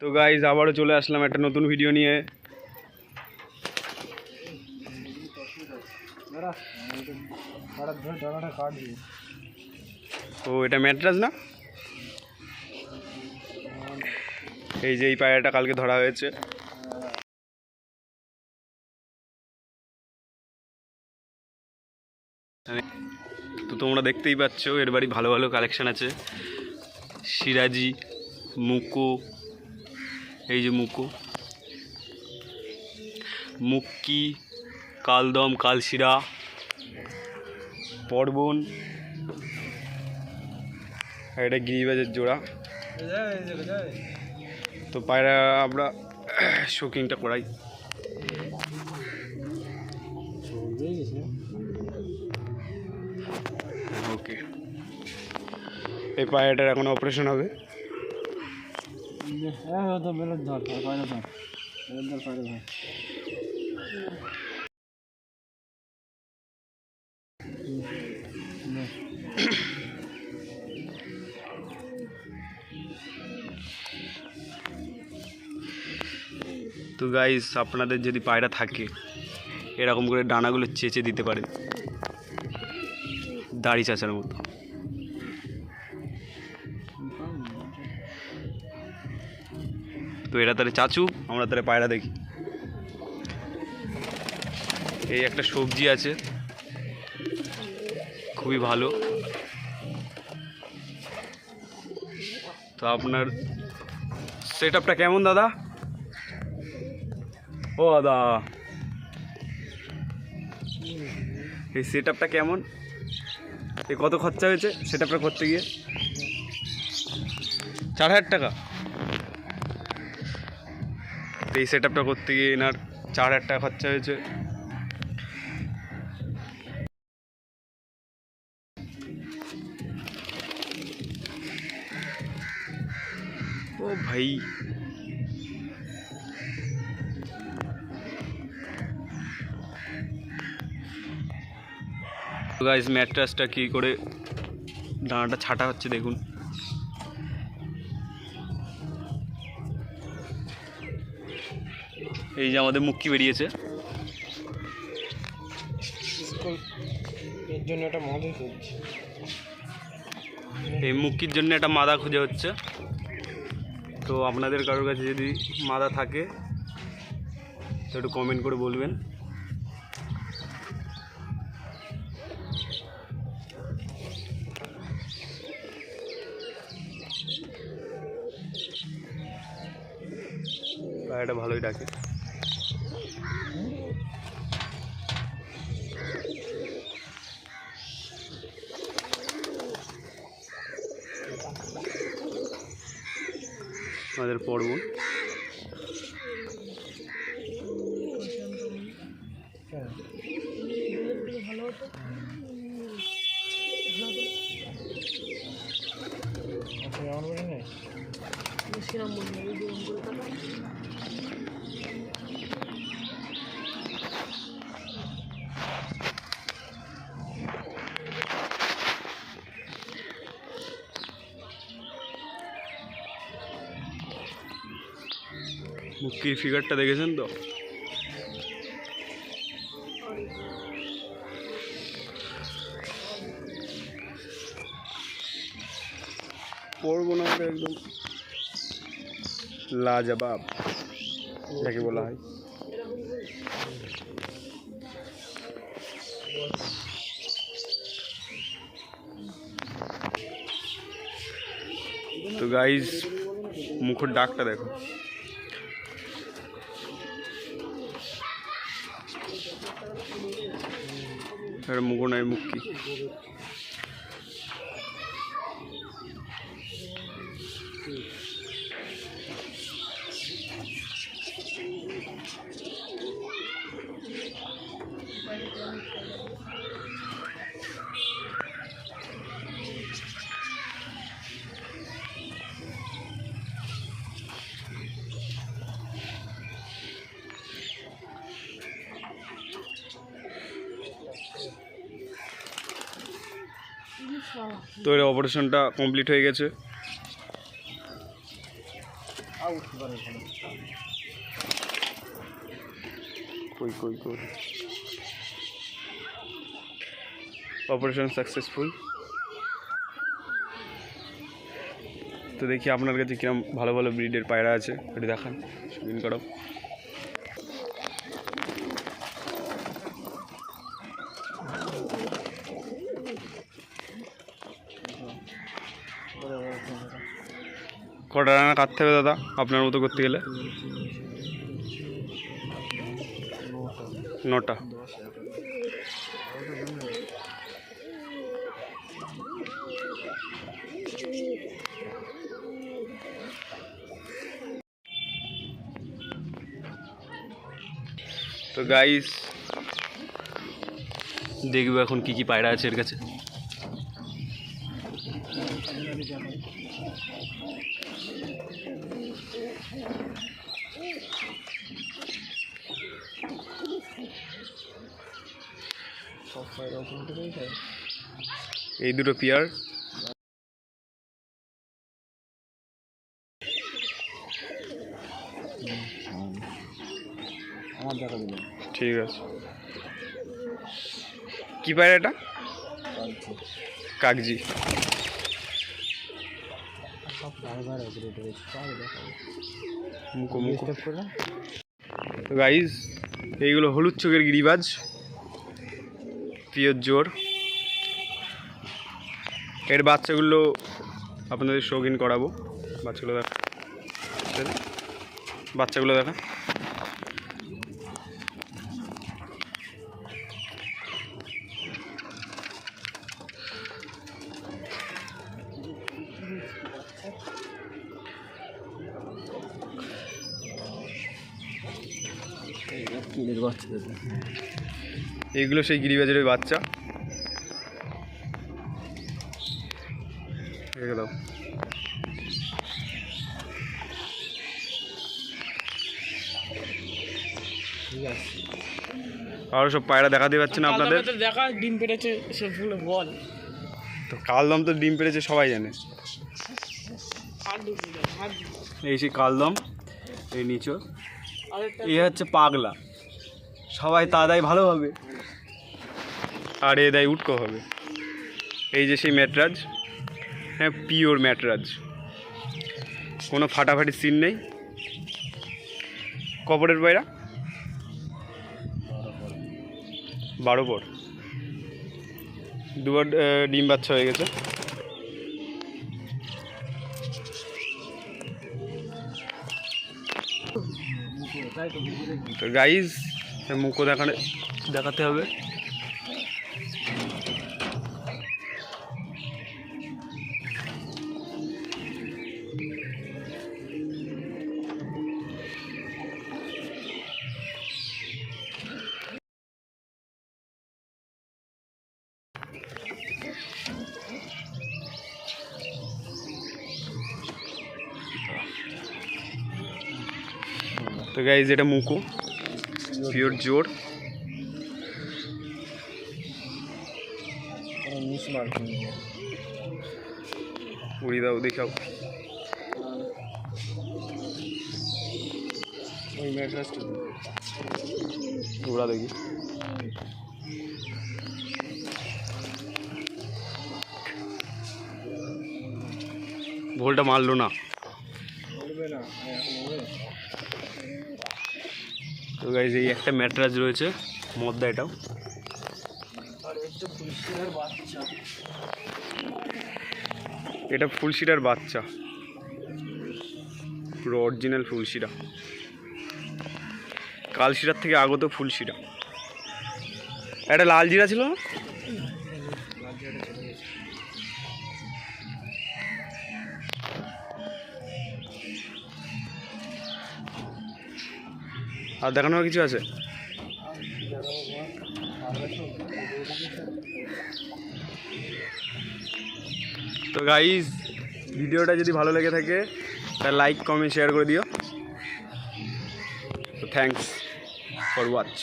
তো গাইজ আবারও চলে আসলাম একটা নতুন ভিডিও নিয়ে। ও এটা ম্যাট্রাস না? এই যে এই পায়রাটা কালকে ধরা হয়েছে। তো তোমরা দেখতেই পাচ্ছ এর বাড়ি ভালো ভালো কালেকশন আছে। সিরাজি, মুকো, এই যে মুকো, মুক্কি, কালদম, কালশিরা, পর্বন, আর এটা গিরিবাজের জোড়া। তো পায়রা আমরা শোকিংটা করাই। ওকে, এই পায়রাটার এখন অপারেশন হবে। তো গাইস, আপনাদের যদি পায়রা থাকে এরকম করে ডানাগুলো চেঁচে দিতে পারে দাড়ি চাচার মতো। তো এরা তাহলে চাচু, আমরা তাহলে পায়রা দেখি। এই একটা সবজি আছে, খুবই ভালো। তো আপনার সেট আপটা কেমন দাদা? ও দাদা, এই সেট আপটা কেমন? এ কত খরচা হয়েছে সেট আপটা করতে গিয়ে? 4,000 টাকা। তো এই সেট আপটা করতে গিয়ে এনার 4,000 টাকা খরচা হয়েছে। ও ভাই, গাইস ম্যাট্রাসটা কী করে ডানাটা ছাটা হচ্ছে দেখুন। এই যে আমাদের মুক্কি বেরিয়েছে, এর জন্য একটা মাদা খুঁজছে। এই মুক্কির জন্য একটা মাদা খুঁজে হচ্ছে। তো আপনাদের কারোর কাছে যদি মাদা থাকে তো একটু কমেন্ট করে বলবেন। পায়রাটা ভালোই ডাকে। আমাদের পর্বন মুক্কির ফিগারটা দেখেছেন তো? পড়বো না, একদম লাজবাব যাকে বলা হয়। তো গাইজ মুখের ডাকটা দেখো। মুখো নয়, মুক্কি। তো এর অপারেশনটা কমপ্লিট হয়ে গেছে। কই কই কই অপারেশন সাকসেসফুল। তো দেখি আপনার কাছে কিরম ভালো ভালো ব্রিডের পায়রা আছে, ওটি দেখান, শৌখিন করো। কটা রান্না কাটতে হবে দাদা আপনার মতো করতে গেলে? 9টা। তো গাইস দেখবো এখন কি কি পায়রা আছে এর কাছে। এই দুটো পেয়ার, ঠিক আছে। কি পায়রা এটা? কাগজি। গাইস এইগুলো হলুদ চোখের গিরিবাজ, পিওর জোর। এর বাচ্চাগুলো আপনাদের শৌখিন করাবো। বাচ্চাগুলো দেখা, বাচ্চাগুলো দেখা। এইগুলো সেই গিরিবাজের বাচ্চা। এগুলো আরো সব পায়রা দেখাতে পাচ্ছেন আপনাদের। দেখা ডিম পেড়েছে সেগুলো বল। তো কালদম তো ডিম পেড়েছে সবাই জানে। এই সেই কালদম, এই নিচো, এই হচ্ছে পাগলা, সবাই তা দেয় ভালো হবে, আর এ দেয় উটকো হবে। এই যে সেই ম্যাটরাজ, হ্যাঁ পিওর ম্যাটরাজ, কোনো ফাটাফাটি সিন নেই। কপরের পায়রা 12 পর, দুবার ডিম বাচ্চা হয়ে গেছে। তো গাইজ মুখও দেখাতে হবে। তো গাইজ এটা মুকু, পিওর জোর। উড়ি দাও দেখাও। উড়া দেখি। ভোলটা মারলো না। তো গাইজ এই একটা ম্যাটরাজ রয়েছে মদ্দা, এটাও। এটা ফুলশিরার বাচ্চা, পুরো অরিজিনাল ফুলশিরা, কালশিরার থেকে আগত ফুলশিরা। একটা লাল জিরা ছিল না? আর দেখানোর কিছু আছে? তো গাইজ ভিডিওটা যদি ভালো লেগে থাকে তাহলে লাইক কমেন্ট শেয়ার করে দিও। তো থ্যাংকস ফর ওয়াচ।